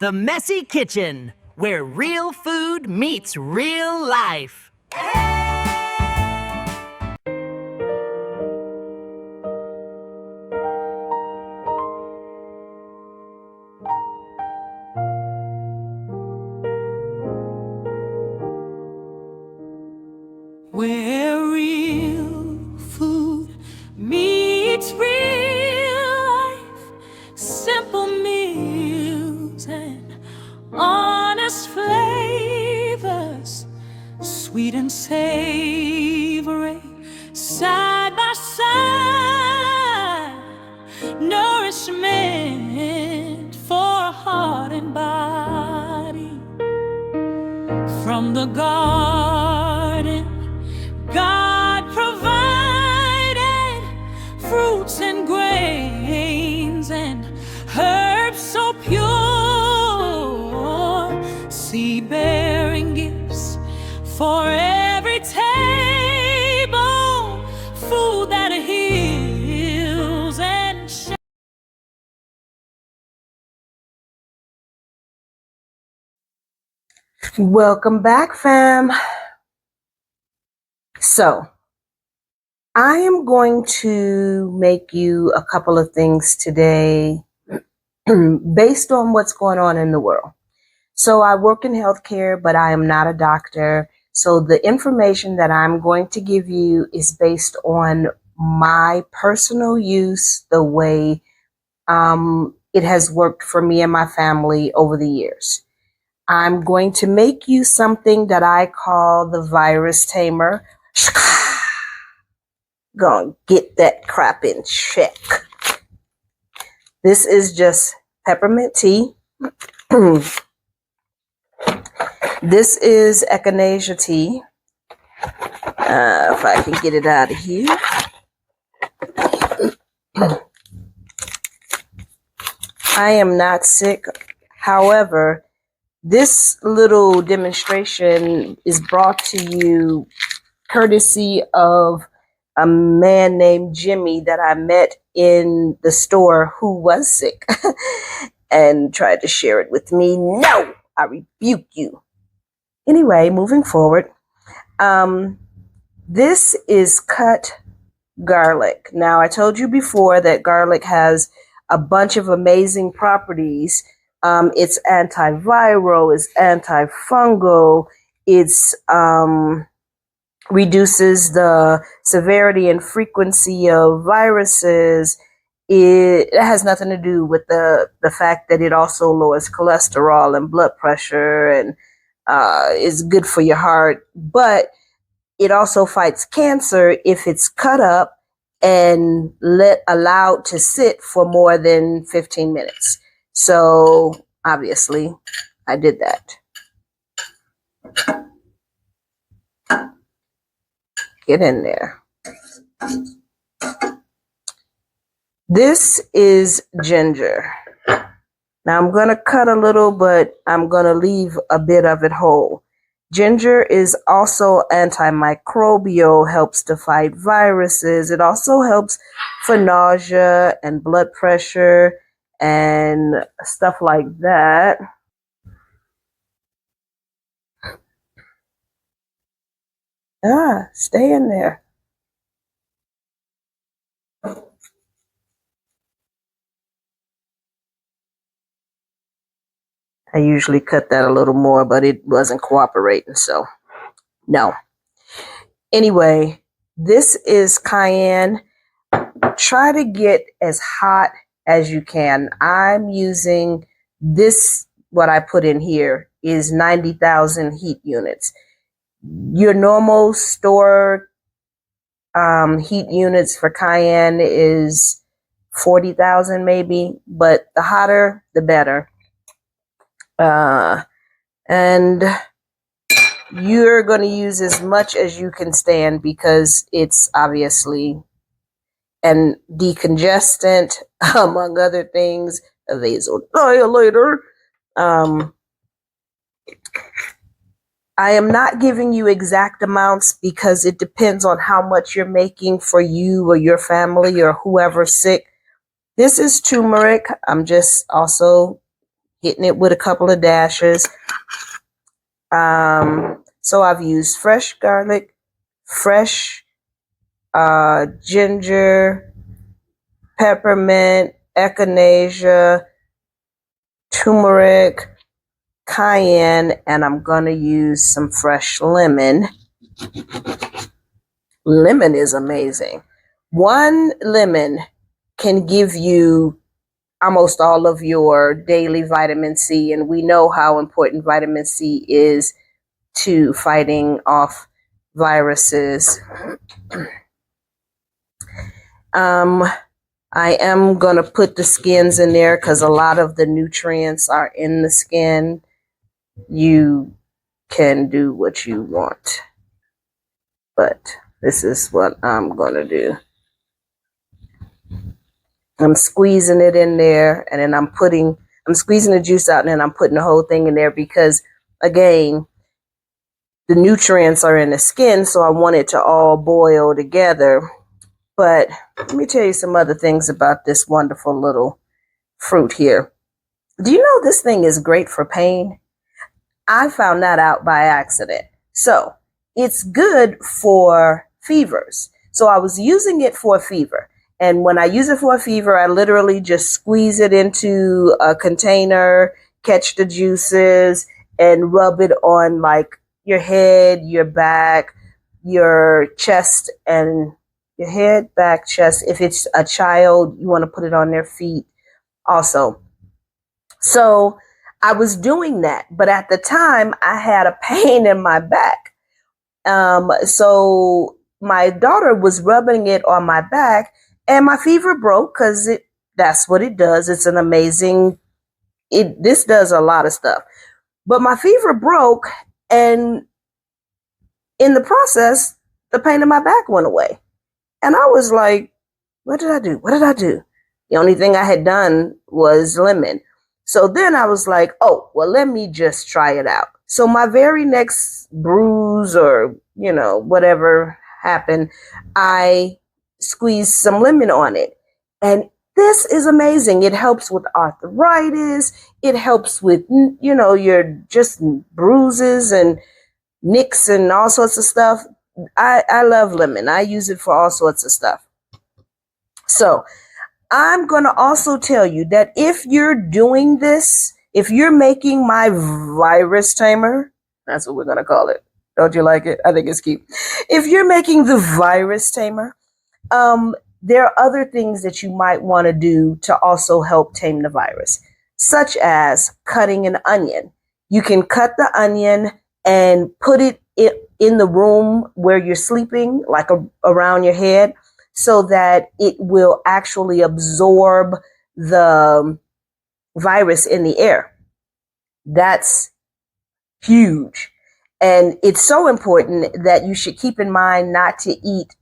The Messy Kitchen, where real food meets real life. Where real food meets real life, simple meals and honest flavors, sweet and savory, side by side, nourishment for heart and body. From the garden God provided fruits and grains and herbs so pure, seed-bearing gifts for every table, food that heals and shines. Welcome back, fam. So, I am going to make you a couple of things today based on what's going on in the world. So, I work in healthcare, but I am not a doctor. So, the information that I'm going to give you is based on my personal use, the way it has worked for me and my family over the years. I'm going to make you something that I call the virus tamer. Gonna get that crap in check. This is just peppermint tea. This is echinacea tea. If I can get it out of here. I am not sick. However, this little demonstration is brought to you courtesy of a man named Jimmy that I met in the store who was sick and tried to share it with me. No, I rebuke you. Anyway, moving forward, this is cut garlic. Now, I told you before that garlic has a bunch of amazing properties. It's antiviral, it's antifungal, it's reduces the severity and frequency of viruses. It has nothing to do with the fact that it also lowers cholesterol and blood pressure and is good for your heart. But it also fights cancer if it's cut up and allowed to sit for more than 15 minutes. So obviously I did that. Get in there. This is ginger. Now I'm going to cut a little, but I'm going to leave a bit of it whole. Ginger is also antimicrobial, helps to fight viruses. It also helps for nausea and blood pressure and stuff like that. Stay in there. I usually cut that a little more, but it wasn't cooperating, so no. Anyway, this is cayenne. Try to get as hot as you can. I'm using this, what I put in here is 90,000 heat units. Your normal store heat units for cayenne is 40,000 maybe, but the hotter, the better. And you're going to use as much as you can stand because it's obviously an decongestant, among other things, a vasodilator. I am not giving you exact amounts because it depends on how much you're making for you or your family or whoever's sick. This is turmeric. I'm just also hitting it with a couple of dashes. So I've used fresh garlic, fresh ginger, peppermint, echinacea, turmeric, cayenne, and I'm going to use some fresh lemon. Lemon is amazing. One lemon can give you almost all of your daily vitamin C, and we know how important vitamin C is to fighting off viruses. I am going to put the skins in there because a lot of the nutrients are in the skin. You can do what you want, but this is what I'm going to do. I'm squeezing it in there, and then I'm squeezing the juice out, and then I'm putting the whole thing in there because, again, the nutrients are in the skin, so I want it to all boil together. But let me tell you some other things about this wonderful little fruit here. Do you know this thing is great for pain? I found that out by accident. So it's good for fevers. So I was using it for a fever. And when I use it for a fever, I literally just squeeze it into a container, catch the juices, and rub it on like your head, your back, your chest, and your head, back, chest. If it's a child, you want to put it on their feet also. So I was doing that, but at the time I had a pain in my back. So my daughter was rubbing it on my back, and my fever broke because that's what it does. It's an amazing, this does a lot of stuff. But my fever broke, and in the process, the pain in my back went away. And I was like, what did I do? What did I do? The only thing I had done was lemon. So then I was like, oh, well, let me just try it out. So my very next bruise or, whatever happened, I squeezed some lemon on it. And this is amazing. It helps with arthritis. It helps with, your just bruises and nicks and all sorts of stuff. I love lemon. I use it for all sorts of stuff. So I'm going to also tell you that if you're doing this, if you're making my virus tamer, that's what we're going to call it. Don't you like it? I think it's cute. If you're making the virus tamer, there are other things that you might want to do to also help tame the virus, such as cutting an onion. You can cut the onion and put it in the room where you're sleeping, like around your head, so that it will actually absorb the virus in the air. That's huge. And it's so important that you should keep in mind not to eat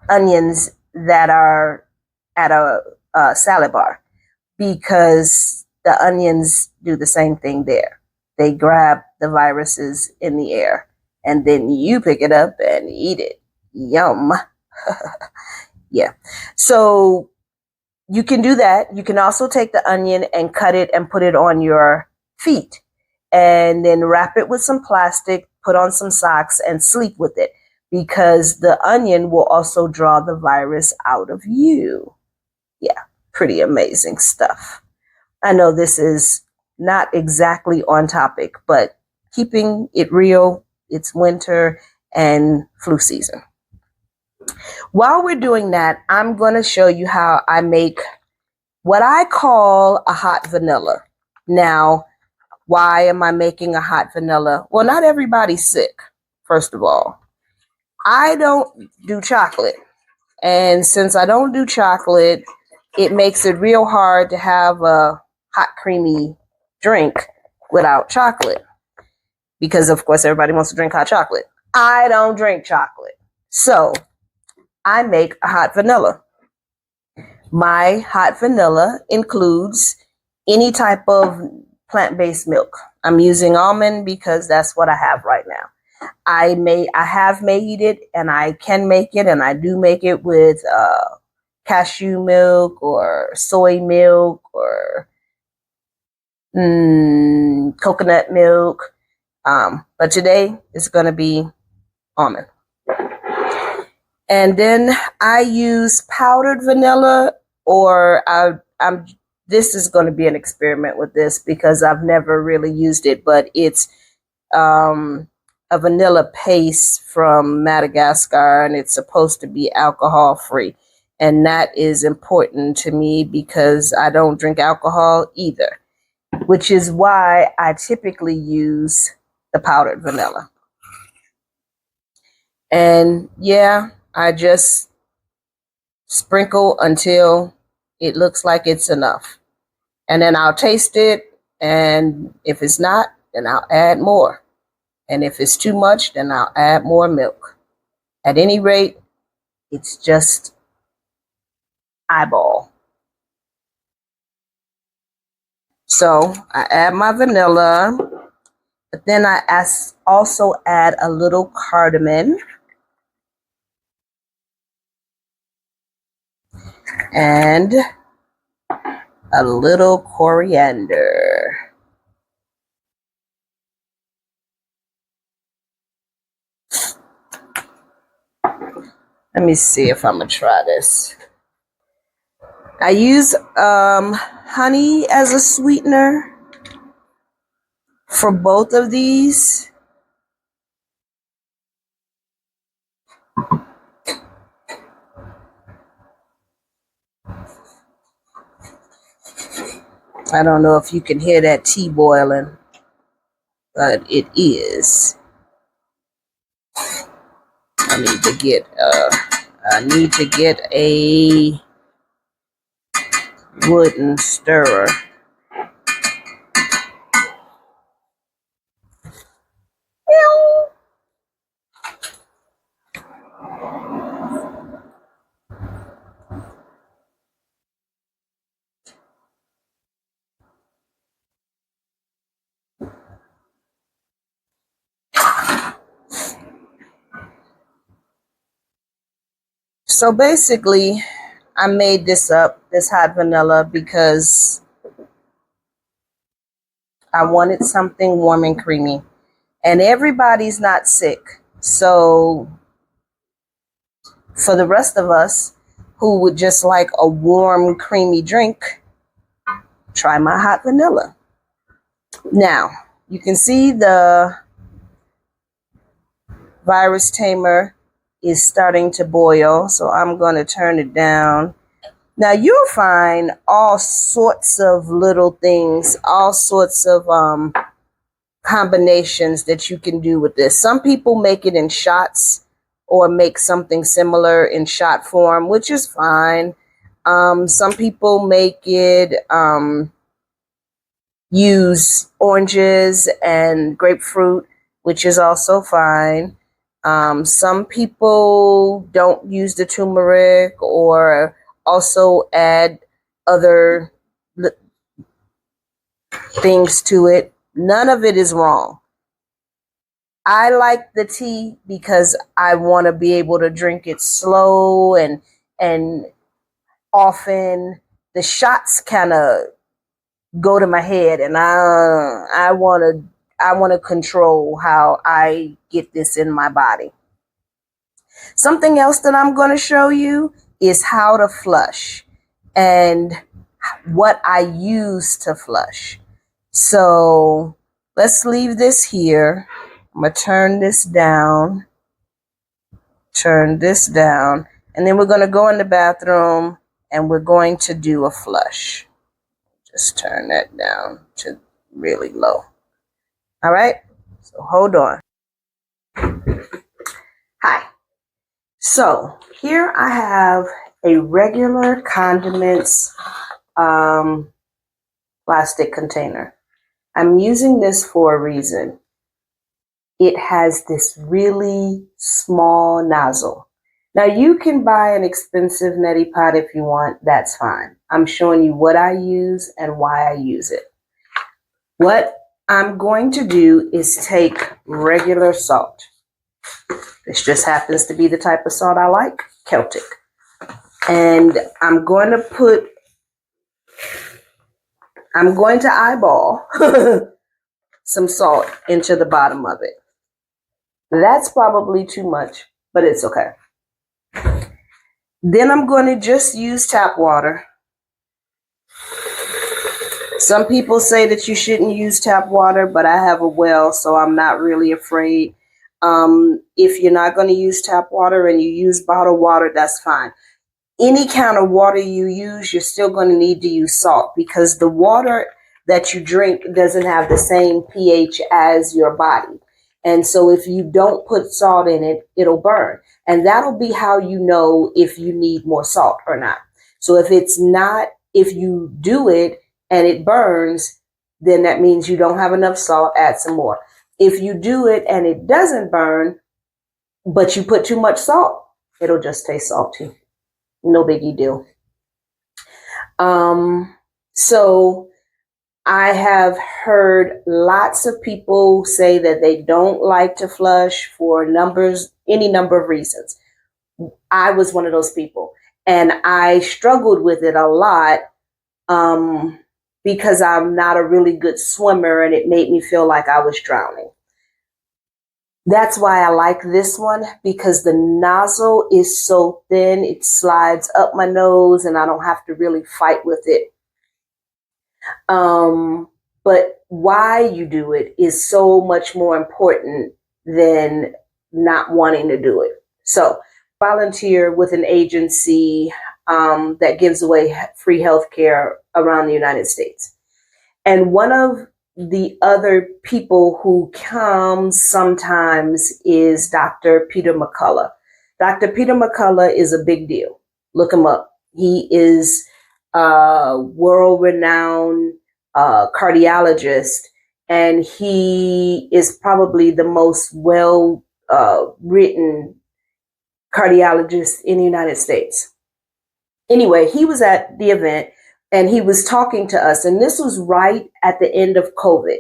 onions that are at a salad bar, because the onions do the same thing there. They grab the viruses in the air, and then you pick it up and eat it. Yum. Yeah. So you can do that. You can also take the onion and cut it and put it on your feet, and then wrap it with some plastic, put on some socks, and sleep with it, because the onion will also draw the virus out of you. Yeah, pretty amazing stuff. I know this is not exactly on topic, but keeping it real, it's winter and flu season. While we're doing that, I'm going to show you how I make what I call a hot vanilla. Now, why am I making a hot vanilla? Well, not everybody's sick, first of all. I don't do chocolate. And since I don't do chocolate, it makes it real hard to have a hot, creamy drink without chocolate. Because, of course, everybody wants to drink hot chocolate. I don't drink chocolate. So I make a hot vanilla. My hot vanilla includes any type of plant-based milk. I'm using almond because that's what I have right now. I have made it, and I can make it, and I do make it with cashew milk or soy milk or coconut milk. But today it's going to be almond. And then I use powdered vanilla, or this is going to be an experiment with this because I've never really used it, but it's a vanilla paste from Madagascar, and it's supposed to be alcohol free. And that is important to me because I don't drink alcohol either, which is why I typically use the powdered vanilla. And yeah, I just sprinkle until it looks like it's enough. And then I'll taste it, and if it's not, then I'll add more. And if it's too much, then I'll add more milk. At any rate, it's just eyeball. So I add my vanilla, but then I also add a little cardamom and a little coriander. Let me see if I'm gonna try this. I use honey as a sweetener for both of these. I don't know if you can hear that tea boiling, but it is. I need to get a wooden stirrer. So basically, I made this hot vanilla, because I wanted something warm and creamy. And everybody's not sick. So for the rest of us who would just like a warm, creamy drink, try my hot vanilla. Now, you can see the virus tamer is starting to boil, so I'm going to turn it down. Now, you'll find all sorts of little things, all sorts of combinations that you can do with this. Some people make it in shots or make something similar in shot form, which is fine. Some people make it use oranges and grapefruit, which is also fine. Some people don't use the turmeric or also add other things to it. None of it is wrong. I like the tea because I want to be able to drink it slow and often. The shots kind of go to my head, and I want to control how I get this in my body. Something else that I'm going to show you is how to flush and what I use to flush. So let's leave this here. I'm going to turn this down, and then we're going to go in the bathroom and we're going to do a flush. Just turn that down to really low. All right, so hold on. Hi. So here I have a regular condiments plastic container. I'm using this for a reason. It has this really small nozzle. Now, you can buy an expensive neti pot if you want. That's fine. I'm showing you what I use and why I use it. What I'm going to do is take regular salt. This just happens to be the type of salt I like, Celtic. And I'm going to put I'm going to eyeball some salt into the bottom of it. That's probably too much, but it's okay. Then I'm going to just use tap water. Some people say that you shouldn't use tap water, but I have a well, so I'm not really afraid. If you're not going to use tap water and you use bottled water, that's fine. Any kind of water you use, you're still going to need to use salt because the water that you drink doesn't have the same pH as your body. And so if you don't put salt in it, it'll burn. And that'll be how you know if you need more salt or not. So if you do it and it burns, then that means you don't have enough salt, add some more. If you do it and it doesn't burn, but you put too much salt, it'll just taste salty. No biggie deal. So I have heard lots of people say that they don't like to flush for any number of reasons. I was one of those people, and I struggled with it a lot because I'm not a really good swimmer, and it made me feel like I was drowning. That's why I like this one, because the nozzle is so thin, it slides up my nose and I don't have to really fight with it. But why you do it is so much more important than not wanting to do it. So volunteer with an agency that gives away free healthcare around the United States. And one of the other people who comes sometimes is Dr. Peter McCullough. Dr. Peter McCullough is a big deal. Look him up. He is a world-renowned cardiologist, and he is probably the most well-written cardiologist in the United States. Anyway, he was at the event, and he was talking to us, and this was right at the end of COVID.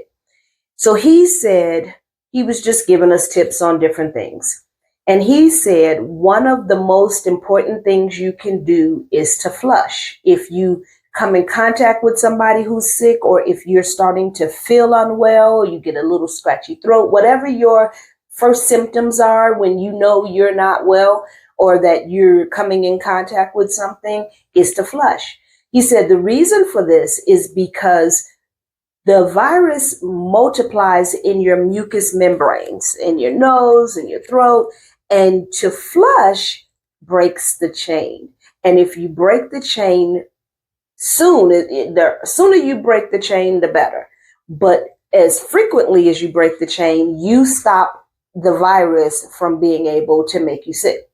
So he said, he was just giving us tips on different things. And he said, one of the most important things you can do is to flush. If you come in contact with somebody who's sick, or if you're starting to feel unwell, you get a little scratchy throat, whatever your first symptoms are when you know you're not well or that you're coming in contact with something, is to flush. He said the reason for this is because the virus multiplies in your mucous membranes, in your nose, in your throat, and to flush breaks the chain. And if you break the chain soon, the sooner you break the chain, the better. But as frequently as you break the chain, you stop the virus from being able to make you sick.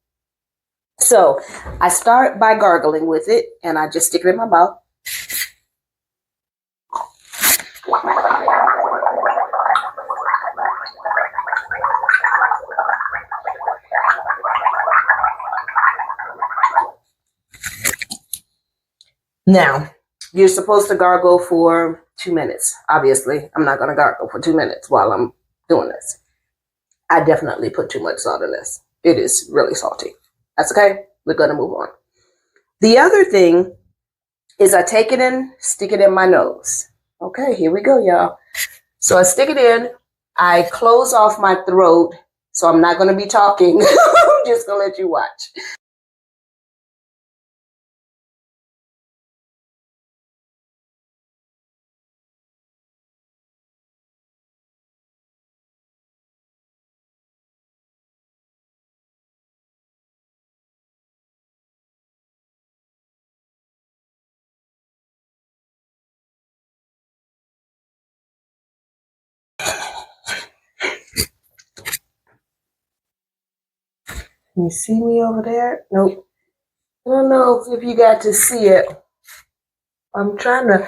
So I start by gargling with it, and I just stick it in my mouth. Now, you're supposed to gargle for 2 minutes. Obviously, I'm not going to gargle for 2 minutes while I'm doing this. I definitely put too much salt in this. It is really salty. That's okay. We're going to move on. The other thing is I take it in, stick it in my nose. Okay, here we go, y'all. So I stick it in. I close off my throat, so I'm not going to be talking. I'm just going to let you watch. Can you see me over there? Nope. I don't know if you got to see it. I'm trying to.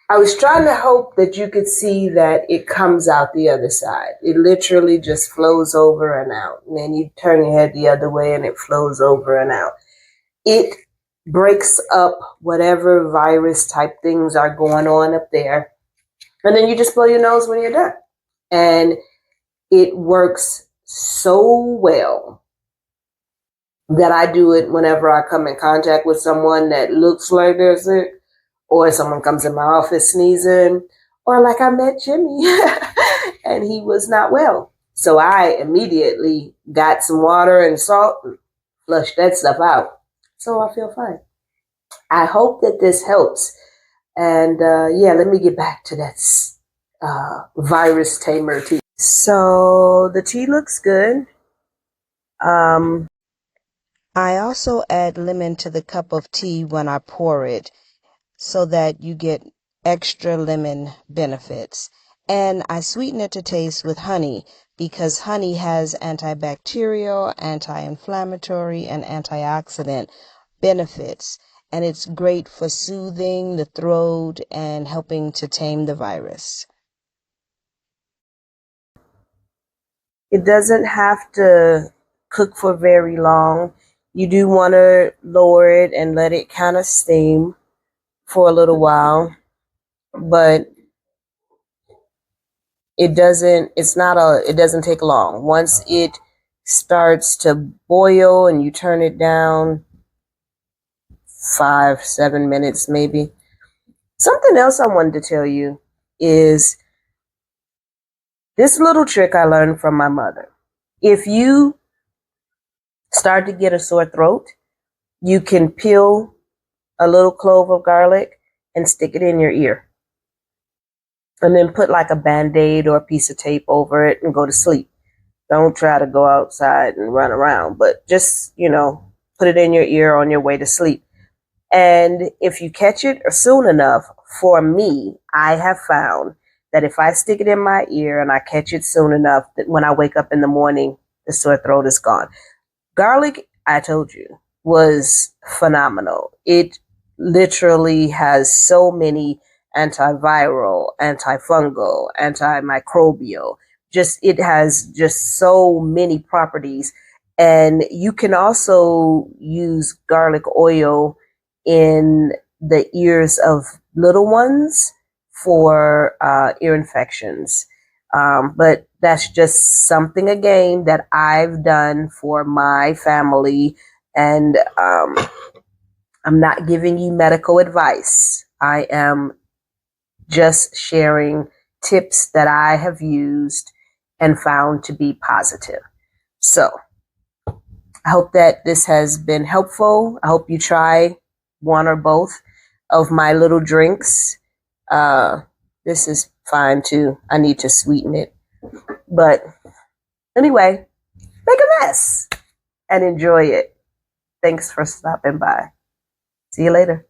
I was trying to hope that you could see that it comes out the other side. It literally just flows over and out. And then you turn your head the other way and it flows over and out. It breaks up whatever virus type things are going on up there. And then you just blow your nose when you're done. And it works so well that I do it whenever I come in contact with someone that looks like they're sick, or someone comes in my office sneezing, or like I met Jimmy and he was not well. So I immediately got some water and salt and flushed that stuff out. So I feel fine. I hope that this helps. And yeah, let me get back to that virus tamer tea. So the tea looks good. I also add lemon to the cup of tea when I pour it so that you get extra lemon benefits. And I sweeten it to taste with honey because honey has antibacterial, anti-inflammatory, and antioxidant benefits. And it's great for soothing the throat and helping to tame the virus. It doesn't have to cook for very long. You do want to lower it and let it kind of steam for a little while, but it doesn't take long. Once it starts to boil and you turn it down 5-7 minutes maybe. Something else I wanted to tell you is this little trick I learned from my mother. If you start to get a sore throat, you can peel a little clove of garlic and stick it in your ear. And then put like a Band-Aid or a piece of tape over it and go to sleep. Don't try to go outside and run around, but just, put it in your ear on your way to sleep. And if you catch it soon enough, for me, I have found that if I stick it in my ear and I catch it soon enough, that when I wake up in the morning, the sore throat is gone. Garlic, I told you, was phenomenal. It literally has so many antiviral, antifungal, antimicrobial. It has just so many properties. And you can also use garlic oil in the ears of little ones for ear infections. But that's just something, again, that I've done for my family. And I'm not giving you medical advice. I am just sharing tips that I have used and found to be positive. So I hope that this has been helpful. I hope you try one or both of my little drinks. This is fine too. I need to sweeten it. But anyway, make a mess and enjoy it. Thanks for stopping by. See you later.